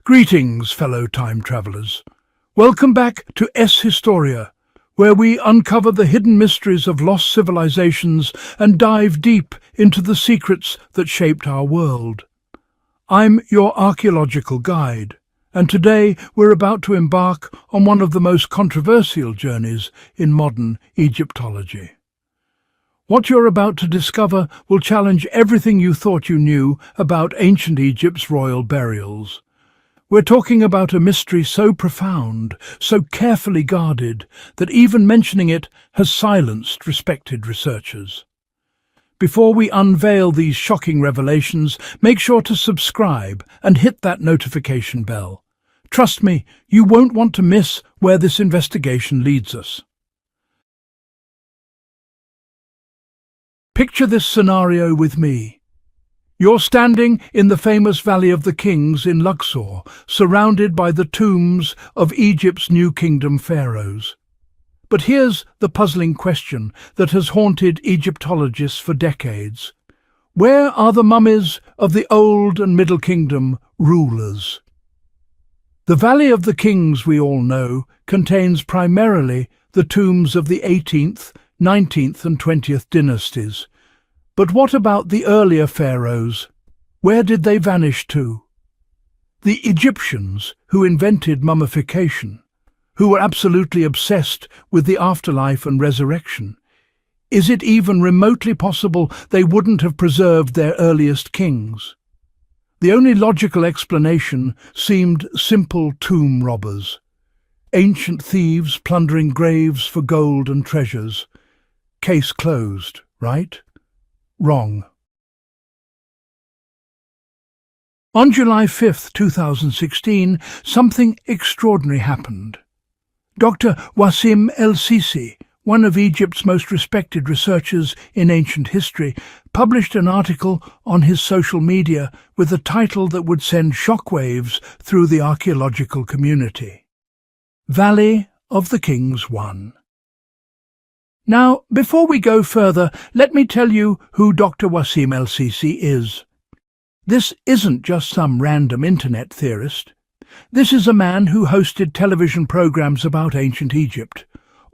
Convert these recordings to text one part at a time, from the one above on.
Greetings, fellow time travelers. Welcome back to Historia, where we uncover the hidden mysteries of lost civilizations and dive deep into the secrets that shaped our world. I'm your archaeological guide, and today we're about to embark on one of the most controversial journeys in modern Egyptology. What you're about to discover will challenge everything you thought you knew about ancient Egypt's royal burials. We're talking about a mystery so profound, so carefully guarded, that even mentioning it has silenced respected researchers. Before we unveil these shocking revelations, make sure to subscribe and hit that notification bell. Trust me, you won't want to miss where this investigation leads us. Picture this scenario with me. You're standing in the famous Valley of the Kings in Luxor, surrounded by the tombs of Egypt's New Kingdom pharaohs. But here's the puzzling question that has haunted Egyptologists for decades. Where are the mummies of the Old and Middle Kingdom rulers? The Valley of the Kings, we all know, contains primarily the tombs of the 18th, 19th and 20th dynasties. But what about the earlier pharaohs? Where did they vanish to? The Egyptians, who invented mummification, who were absolutely obsessed with the afterlife and resurrection. Is it even remotely possible they wouldn't have preserved their earliest kings? The only logical explanation seemed simple tomb robbers. Ancient thieves plundering graves for gold and treasures. Case closed, right? Wrong. On July 5, 2016, something extraordinary happened. Dr. Wasim El Sisi, one of Egypt's most respected researchers in ancient history, published an article on his social media with a title that would send shockwaves through the archaeological community. Valley of the Kings 1. Now, before we go further, let me tell you who Dr. Wasim El Sisi is. This isn't just some random internet theorist. This is a man who hosted television programs about ancient Egypt,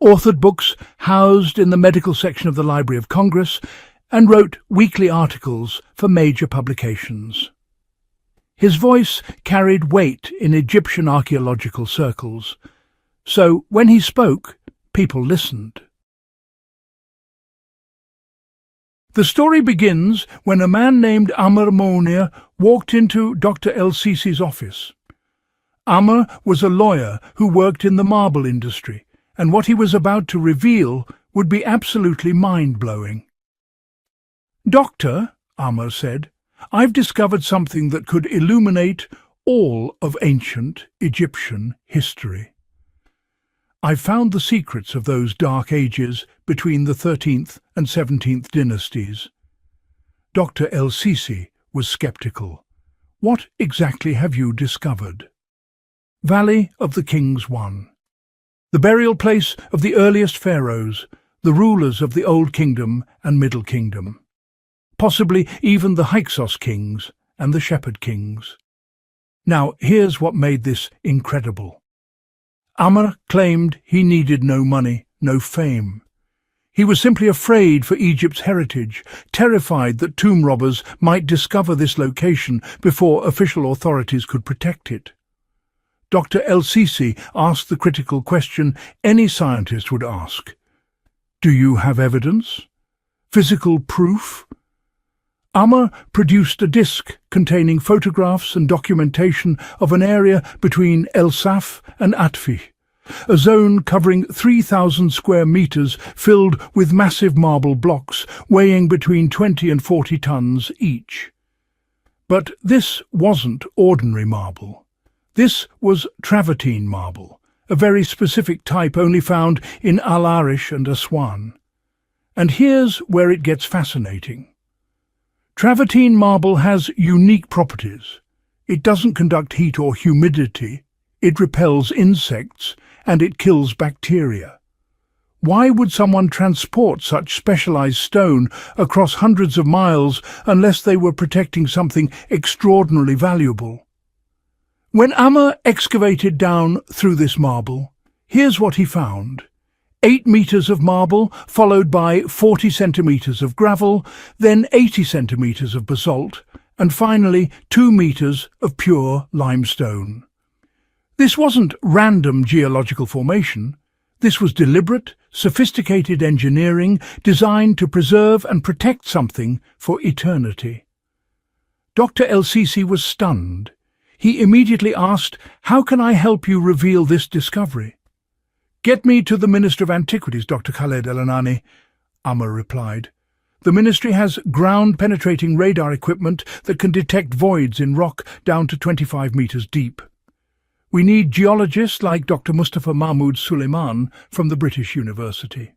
authored books housed in the medical section of the Library of Congress, and wrote weekly articles for major publications. His voice carried weight in Egyptian archaeological circles, so when he spoke, people listened. The story begins when a man named Amr Mounir walked into Dr. El Sisi's office. Amr was a lawyer who worked in the marble industry, and what he was about to reveal would be absolutely mind-blowing. "Doctor," Amr said, "I've discovered something that could illuminate all of ancient Egyptian history. I've found the secrets of those dark ages between the 13th and 17th dynasties." Dr. El Sisi was skeptical. "What exactly have you discovered?" Valley of the Kings 1. The burial place of the earliest pharaohs, the rulers of the Old Kingdom and Middle Kingdom. Possibly even the Hyksos kings and the Shepherd kings. Now, here's what made this incredible. Amr claimed he needed no money, no fame. He was simply afraid for Egypt's heritage, terrified that tomb robbers might discover this location before official authorities could protect it. Dr. El Sisi asked the critical question any scientist would ask. Do you have evidence? Physical proof? Amr produced a disc containing photographs and documentation of an area between El Saff and Atfih, a zone covering 3,000 square meters filled with massive marble blocks weighing between 20 and 40 tons each. But this wasn't ordinary marble. This was Travertine marble, a very specific type only found in Al Arish and Aswan. And here's where it gets fascinating. Travertine marble has unique properties. It doesn't conduct heat or humidity, it repels insects, and it kills bacteria. Why would someone transport such specialized stone across hundreds of miles unless they were protecting something extraordinarily valuable? When Amr excavated down through this marble, here's what he found. 8 meters of marble, followed by 40 centimeters of gravel, then 80 centimeters of basalt, and finally 2 meters of pure limestone. This wasn't random geological formation. This was deliberate, sophisticated engineering designed to preserve and protect something for eternity. Dr. El Sisi was stunned. He immediately asked, "How can I help you reveal this discovery?" "Get me to the Minister of Antiquities, Dr. Khaled El-Anani," Amr replied. "The ministry has ground-penetrating radar equipment that can detect voids in rock down to 25 meters deep. We need geologists like Dr. Mustafa Mahmoud Suleiman from the British University."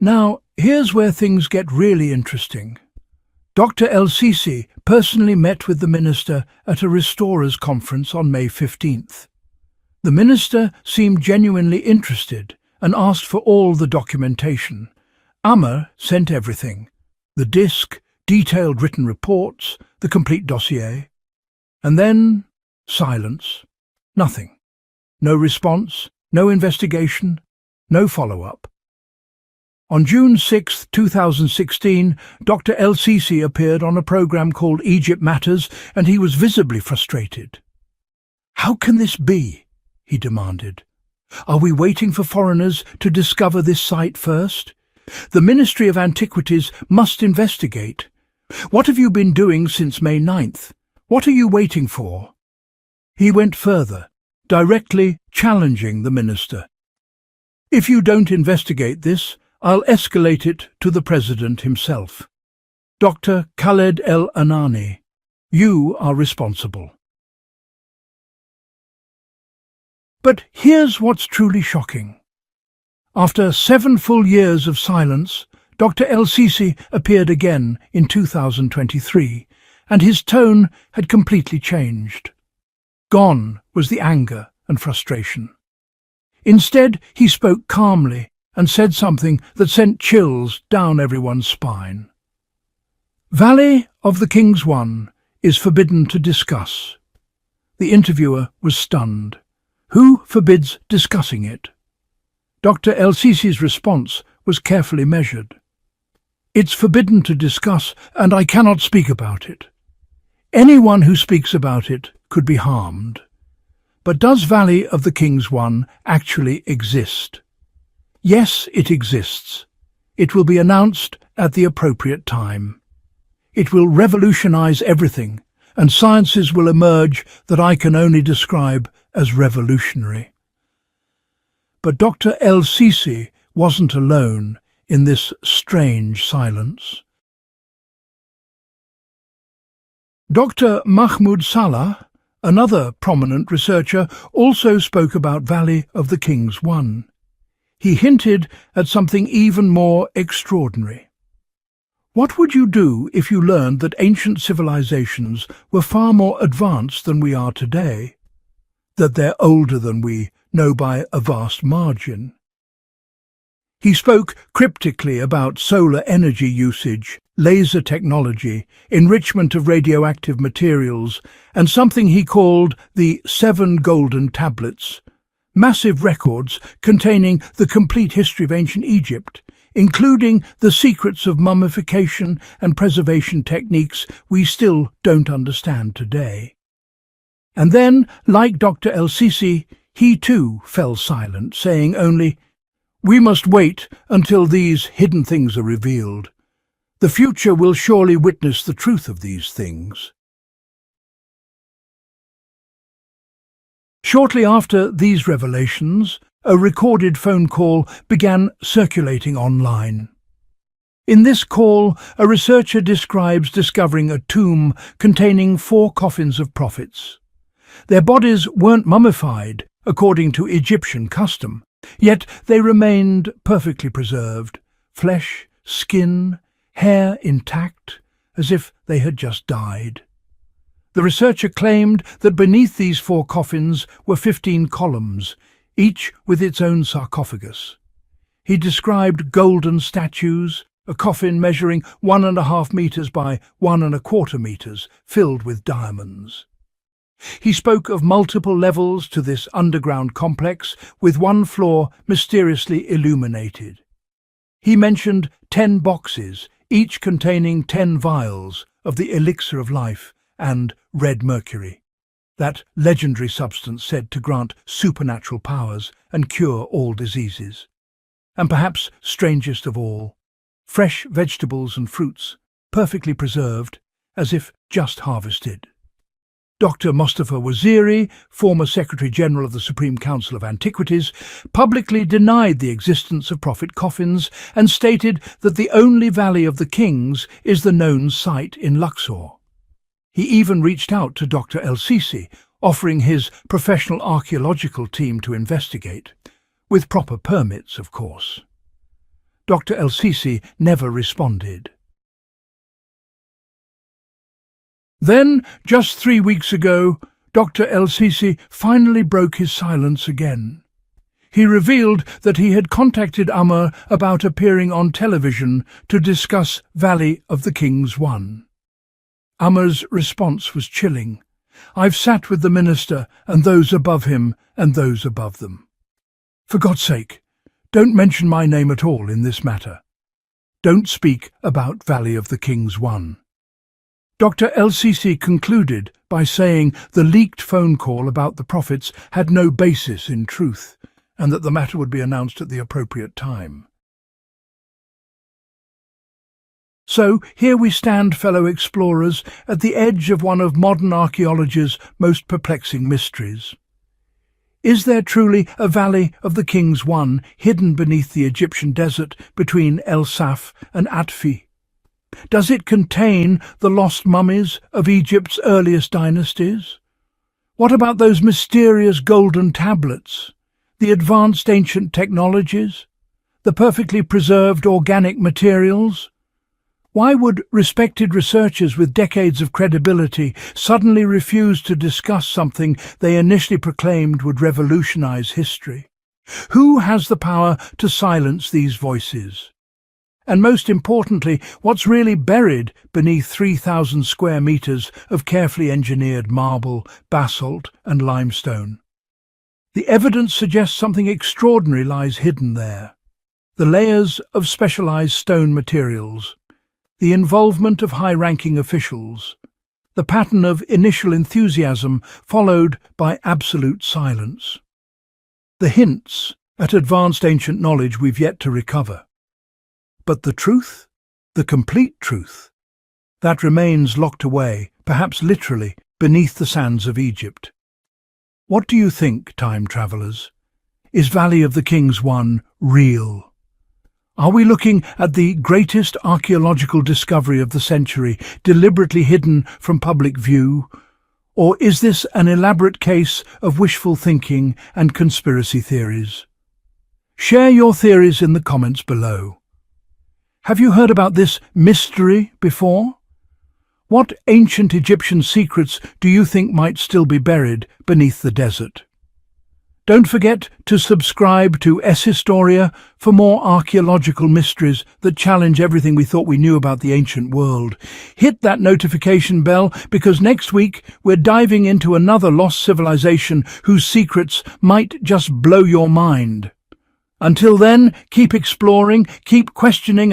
Now, here's where things get really interesting. Dr. El Sisi personally met with the minister at a Restorers conference on May 15th. The minister seemed genuinely interested and asked for all the documentation. Amr sent everything: the disc, detailed written reports, the complete dossier. And then silence. Nothing. No response, no investigation, no follow-up. On June 6, 2016, Dr. El Sisi appeared on a program called Egypt Matters, and he was visibly frustrated. "How can this be?" he demanded. "Are we waiting for foreigners to discover this site first? The Ministry of Antiquities must investigate. What have you been doing since May 9th? What are you waiting for?" He went further, directly challenging the minister. "If you don't investigate this, I'll escalate it to the President himself. Dr. Khaled El-Anani, you are responsible." But here's what's truly shocking. After 7 full years of silence, Dr. El Sisi appeared again in 2023, and his tone had completely changed. Gone was the anger and frustration. Instead, he spoke calmly and said something that sent chills down everyone's spine. "Valley of the King's One is forbidden to discuss." The interviewer was stunned. Who forbids discussing it? Dr. El Sisi's response was carefully measured. "It's forbidden to discuss, and I cannot speak about it. Anyone who speaks about it could be harmed. But does Valley of the King's One actually exist? Yes, it exists. It will be announced at the appropriate time. It will revolutionize everything, and sciences will emerge that I can only describe as revolutionary." But Dr. El Sisi wasn't alone in this strange silence. Dr. Mahmoud Salah, another prominent researcher, also spoke about Valley of the King's One. He hinted at something even more extraordinary. What would you do if you learned that ancient civilizations were far more advanced than we are today? That they're older than we know by a vast margin? He spoke cryptically about solar energy usage, laser technology, enrichment of radioactive materials, and something he called the 7 Golden Tablets, massive records containing the complete history of ancient Egypt, including the secrets of mummification and preservation techniques we still don't understand today. And then, like Dr. El Sisi, he too fell silent, saying only, "We must wait until these hidden things are revealed. The future will surely witness the truth of these things." Shortly after these revelations, a recorded phone call began circulating online. In this call, a researcher describes discovering a tomb containing 4 coffins of prophets. Their bodies weren't mummified, according to Egyptian custom, yet they remained perfectly preserved, flesh, skin, hair intact, as if they had just died. The researcher claimed that beneath these 4 coffins were 15 columns, each with its own sarcophagus. He described golden statues, a coffin measuring 1.5 meters by 1.25 meters, filled with diamonds. He spoke of multiple levels to this underground complex, with one floor mysteriously illuminated. He mentioned 10 boxes, each containing 10 vials of the elixir of life and red mercury, that legendary substance said to grant supernatural powers and cure all diseases. And perhaps strangest of all, fresh vegetables and fruits, perfectly preserved, as if just harvested. Dr. Mustafa Waziri, former Secretary-General of the Supreme Council of Antiquities, publicly denied the existence of prophet coffins and stated that the only Valley of the Kings is the known site in Luxor. He even reached out to Dr. El Sisi, offering his professional archaeological team to investigate, with proper permits, of course. Dr. El Sisi never responded. Then, just 3 weeks ago, Dr. El Sisi finally broke his silence again. He revealed that he had contacted Umar about appearing on television to discuss Valley of the Kings I. Umar's response was chilling. "I've sat with the minister and those above him and those above them. For God's sake, don't mention my name at all in this matter. Don't speak about Valley of the Kings I." Dr. El Sisi concluded by saying the leaked phone call about the prophets had no basis in truth, and that the matter would be announced at the appropriate time. So here we stand, fellow explorers, at the edge of one of modern archaeology's most perplexing mysteries. Is there truly a Valley of the Kings I hidden beneath the Egyptian desert between El Saff and Atfih? Does it contain the lost mummies of Egypt's earliest dynasties? What about those mysterious golden tablets, the advanced ancient technologies, the perfectly preserved organic materials? Why would respected researchers with decades of credibility suddenly refuse to discuss something they initially proclaimed would revolutionize history? Who has the power to silence these voices? And most importantly, what's really buried beneath 3,000 square meters of carefully engineered marble, basalt and limestone? The evidence suggests something extraordinary lies hidden there. The layers of specialized stone materials, the involvement of high-ranking officials, the pattern of initial enthusiasm followed by absolute silence. The hints at advanced ancient knowledge we've yet to recover. But the truth, the complete truth, that remains locked away, perhaps literally, beneath the sands of Egypt. What do you think, time travellers? Is Valley of the Kings I real? Are we looking at the greatest archaeological discovery of the century, deliberately hidden from public view? Or is this an elaborate case of wishful thinking and conspiracy theories? Share your theories in the comments below. Have you heard about this mystery before? What ancient Egyptian secrets do you think might still be buried beneath the desert? Don't forget to subscribe to Historia for more archaeological mysteries that challenge everything we thought we knew about the ancient world. Hit that notification bell because next week we're diving into another lost civilization whose secrets might just blow your mind. Until then, keep exploring, keep questioning,